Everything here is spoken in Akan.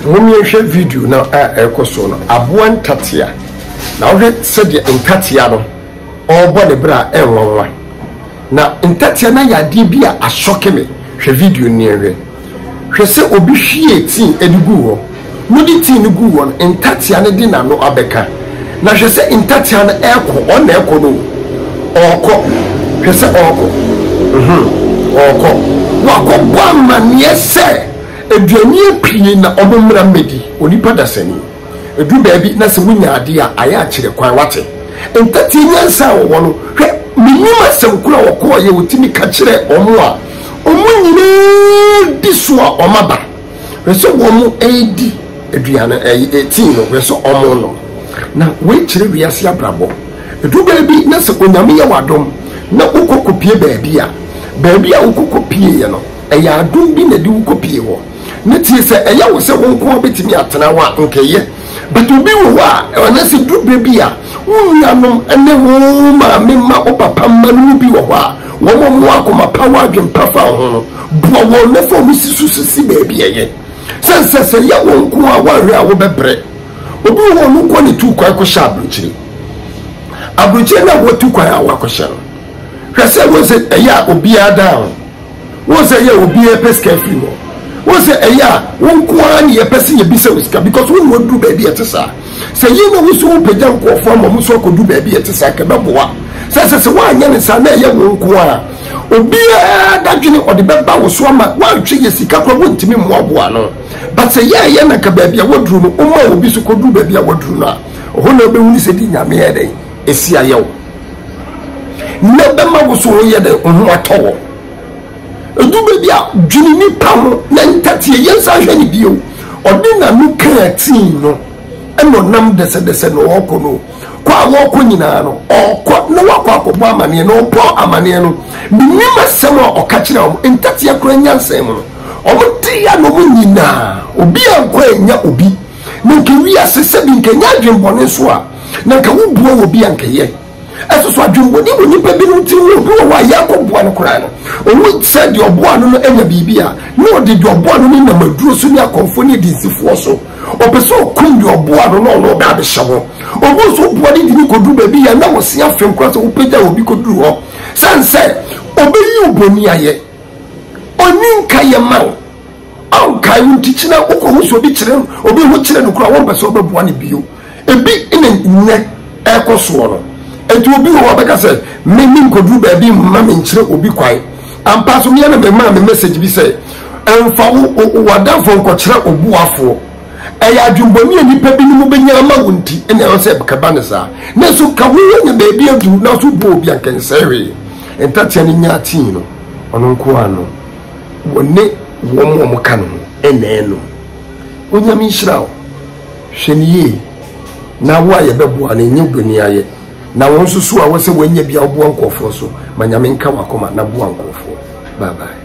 Mumieshe video na ekoso no aboa ntatia na wohwe sede ntatia no obo ne bra enwonwa na ntatia na yade bia asokeme hwe video ni enwe hwe se obi hwie tin edigu ho mudi tin ni gu ho ntatia ne di na no abeka na hwe se ntatia na eko ona eko no oko hwe se oko oko wako bwa manie se eduani pie na omumra medi onipa dasani edu baabi na se munya ade a aya akire kwan wate entati nyansa wo no hwe minima semkura woko ye wotimi ka kire omo a omunyine disua omaba reso womu edi eduana tin no reso omo no na we kire wiase abrabo edu baabi na se onyame ye wadom na ukokopie baabi a ukokopie ye no eya adum bi na di ukopie wo neti se eya wo se wonko betimi atena wa nkeye but obi wo a ona se dube bia unyanom ene wo ma memma opapa manu bi wo a wo mo akoma pawa adwempa fa ho no bo wo ne fo mi sisi baabi eye sense ya wonko a wanhwe a wo bebre obi wo no ko ne tu kwa ko sha abruchire na wo tu kwa a wa ko sha hwese wo se eya obi ada wo se ya obi e peska fi wo wo se eya wonko ani ye pese ye bisa usika because wo no du baabi etesa se yi no wo so pagya nkofo ma mo so ko du baabi etesa ka beboa se wa anya ne sa na ye wonko a obi dadwene ode beba wo so ma wa twe ye sika ko wontimi mo aboa no but se ye na ka baabi a woduru no o ma obi so ko du baabi a woduru no a ho na be wuni se di nyame ye den esi ayewo na be ma wo so ye den ho atowo edu baabi a dwini ni pamo na ntatie yensa hwani bio odina nu ka tin no eno nam dese no oko no kwa woko nyina no oko na wako akobọ amane no po amane no minima sema okakire o ntatie akora nyansa mu no omti ya no nyina obi anko enya obi nka wi asese bi nka nya dwembone so a na nka wubuo obi anka ye eso adwumboni bo nipa bi no ti wo wa yakobo no kora no owu said your boy no enya bibia no de your boy no na maduro so ni akonfo ni dinsifo so opeso kum your boy no ba be hyewo obu so boy ni di kodu ba bi ya na wo se afem kora so opegya obi kodu ho sanse obeyi oboni aye oni nka ye mawo an kai unti kina okwo so bi kire obi ho kire no kora wo ba so obebua ni bio ebi ine ekoso no etu obi wo beka se memi nkodu ba bi mma me nkire obi kwai ampa so me na me ma me message bi se emfa wo wadafo nkokire obuafo eya adwumboni enipa bi mu benya ma wonti ene e se beka ne sa na so ka wo nya ba bi adu na so bo obi ankensewe entatia ni nya tin no ono nko ano wone wo mo ka no ene no onyame nhyira wo hweniye na wo aye beboa na enye gbani aye na won susu a wo se wanya bia obo nkofo so manyame nka wakoma na bo nkofo bye bye.